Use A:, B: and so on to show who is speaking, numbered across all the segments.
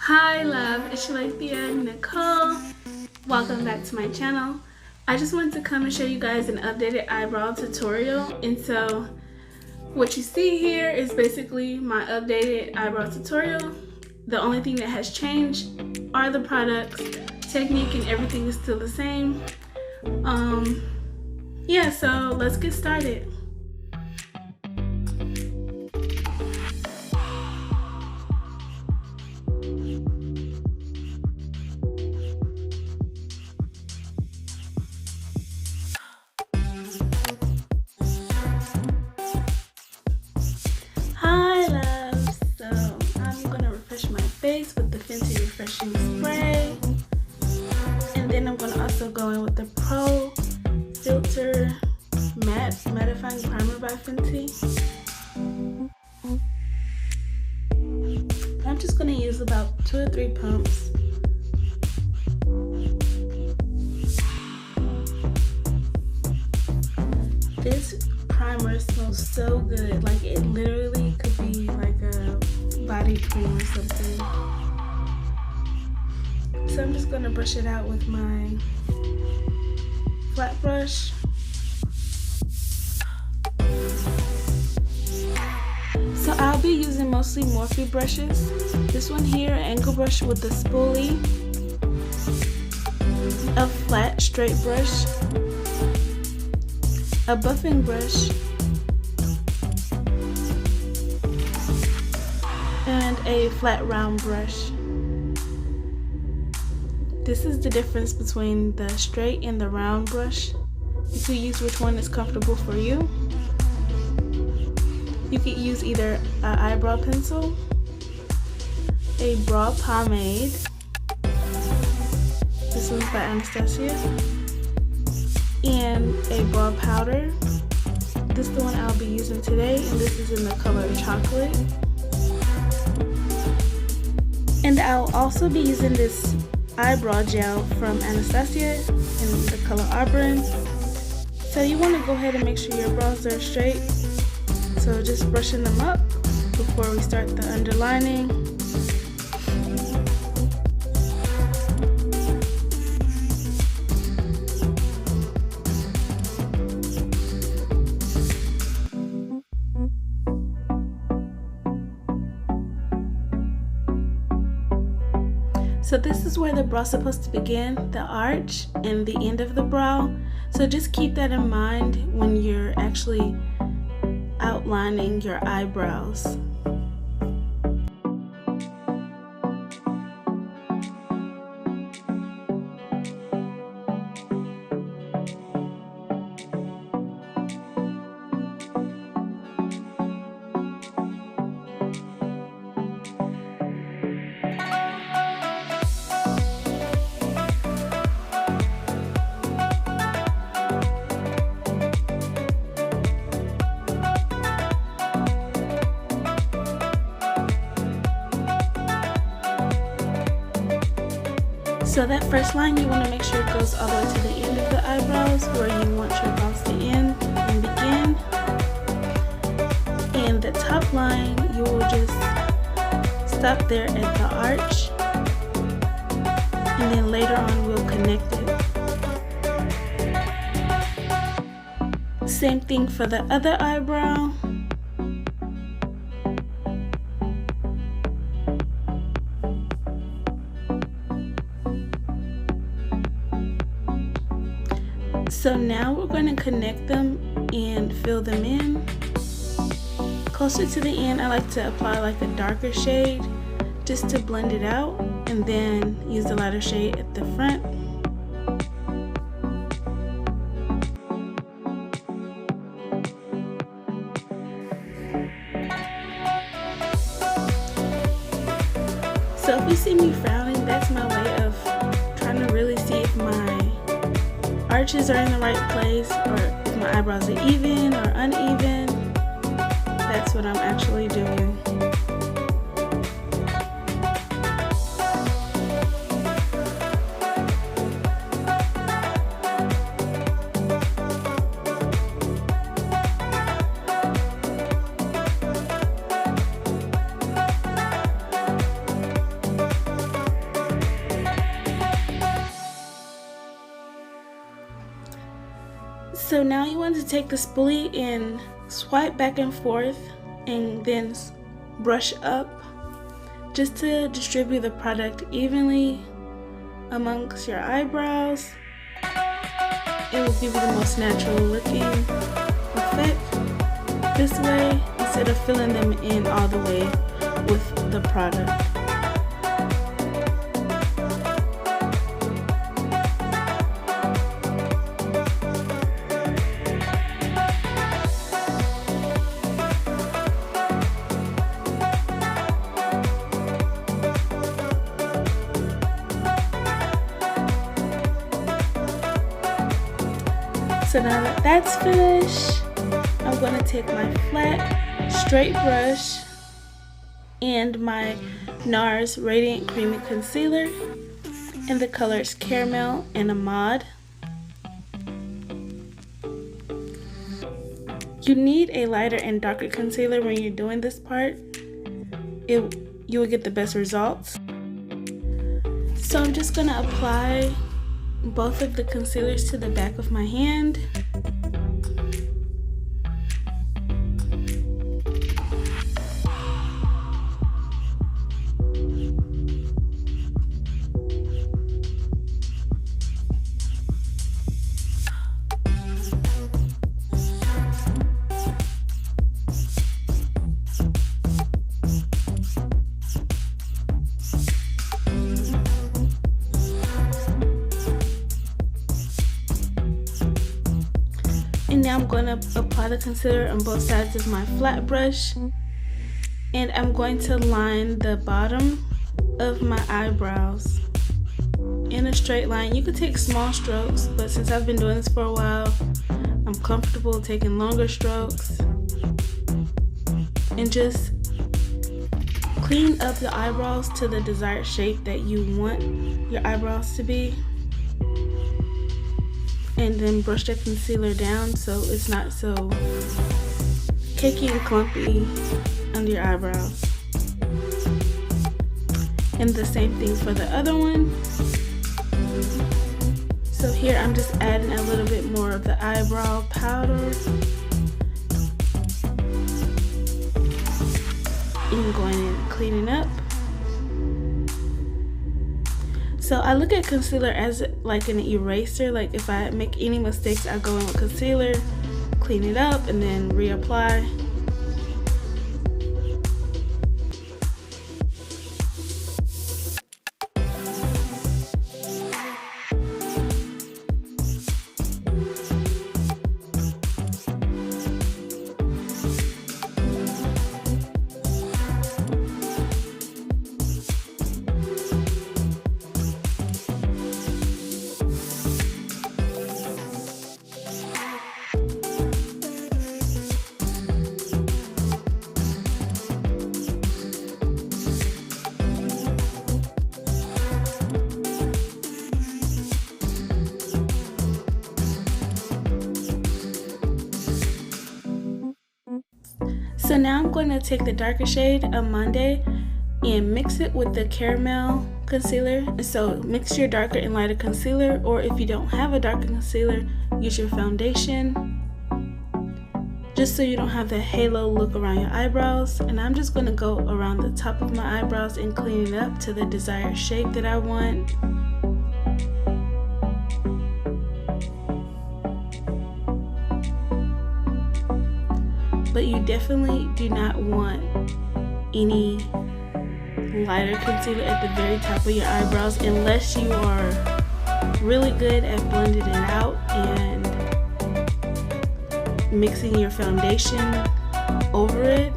A: Hi love, it's Schalathia, Nikole. Welcome back to my channel. I just wanted to come and show you guys an updated eyebrow tutorial. And so what you see here is basically my updated eyebrow tutorial. The only thing that has changed are the products. Technique and everything is still the same. Yeah, so let's get started. Hi loves, so I'm gonna refresh my face with the Fenty refreshing spray, and then I'm gonna also go in with the Pro Filter mattifying primer by Fenty. I'm just gonna use about 2 or 3 pumps. This primer smells so good, like it literally could be like a body cream or something. So I'm just gonna brush it out with my flat brush. So I'll be using mostly Morphe brushes. This one here, an angle brush with a spoolie, a flat straight brush, a buffing brush, and a flat round brush. This is the difference between the straight and the round brush. You can use which one is comfortable for you. You could use either an eyebrow pencil, a brow pomade, this one's by Anastasia, and a brow powder. This is the one I'll be using today, and this is in the color Chocolate. And I'll also be using this eyebrow gel from Anastasia in the color Auburn. So you want to go ahead and make sure your brows are straight. So just brushing them up before we start the underlining. So this is where the brow is supposed to begin, the arch and the end of the brow. So just keep that in mind when you're actually outlining your eyebrows. So that first line, you want to make sure it goes all the way to the end of the eyebrows where you want your brows to end and begin. And the top line, you will just stop there at the arch, and then later on we'll connect it. Same thing for the other eyebrow. So now we're going to connect them and fill them in. Closer to the end, I like to apply like a darker shade just to blend it out, and then use the lighter shade at the front. So if you see me frowning, that's my way of trying to really see if my arches are in the right place, or if my eyebrows are even or uneven. That's what I'm actually doing. So now you want to take the spoolie and swipe back and forth and then brush up just to distribute the product evenly amongst your eyebrows. It will give you the most natural looking effect this way instead of filling them in all the way with the product. So now that that's finished, I'm going to take my flat, straight brush and my Nars Radiant Creamy Concealer in the colors Caramel and Ahmad. You need a lighter and darker concealer when you're doing this part. You will get the best results. So I'm just going to apply both of the concealers to the back of my hand. And now I'm going to apply the concealer on both sides of my flat brush, and I'm going to line the bottom of my eyebrows in a straight line. You could take small strokes, but since I've been doing this for a while, I'm comfortable taking longer strokes. And just clean up the eyebrows to the desired shape that you want your eyebrows to be. And then brush the concealer down so it's not so cakey and clumpy under your eyebrows. And the same thing for the other one. So here I'm just adding a little bit more of the eyebrow powder. And going in and cleaning up. So I look at concealer as like an eraser. Like if I make any mistakes, I go in with concealer, clean it up, and then reapply. So now I'm going to take the darker shade of Monday and mix it with the caramel concealer. So mix your darker and lighter concealer, or if you don't have a darker concealer, use your foundation, just so you don't have the halo look around your eyebrows. And I'm just going to go around the top of my eyebrows and clean it up to the desired shape that I want. But you definitely do not want any lighter concealer at the very top of your eyebrows unless you are really good at blending it out and mixing your foundation over it.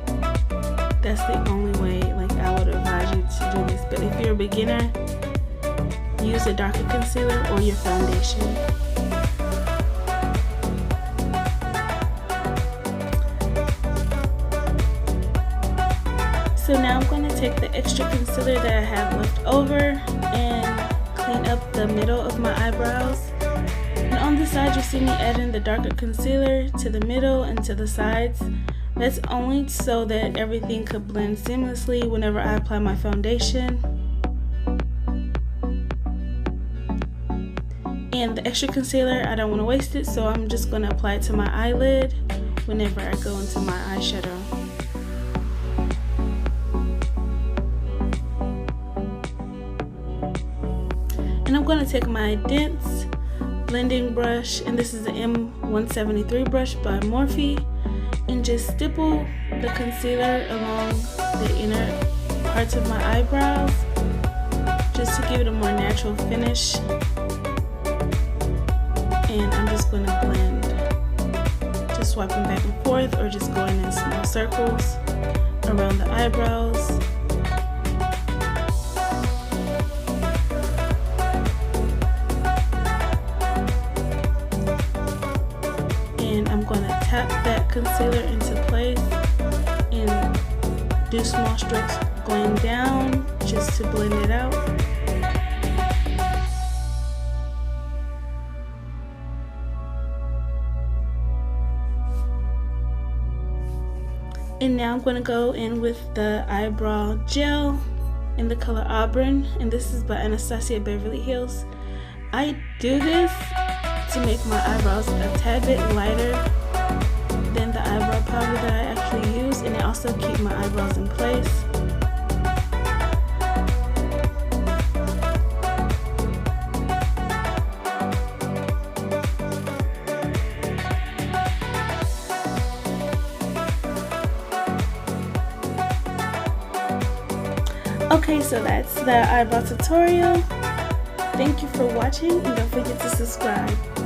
A: That's the only way, like, I would advise you to do this. But if you're a beginner, use a darker concealer or your foundation. So now I'm going to take the extra concealer that I have left over and clean up the middle of my eyebrows. And on the side, you see me adding the darker concealer to the middle and to the sides. That's only so that everything could blend seamlessly whenever I apply my foundation. And the extra concealer, I don't want to waste it, so I'm just going to apply it to my eyelid whenever I go into my eyeshadow. And I'm going to take my dense blending brush, and this is the M173 brush by Morphe, and just stipple the concealer along the inner parts of my eyebrows just to give it a more natural finish. And I'm just going to blend, just swiping back and forth or just going in small circles around the eyebrows. And I'm going to tap that concealer into place and do small strokes going down just to blend it out. And now I'm going to go in with the eyebrow gel in the color Auburn, and this is by Anastasia Beverly Hills. I do this to make my eyebrows a tad bit lighter than the eyebrow powder that I actually use, and it also keeps my eyebrows in place. Okay, so that's the eyebrow tutorial. Thank you for watching, and don't forget to subscribe.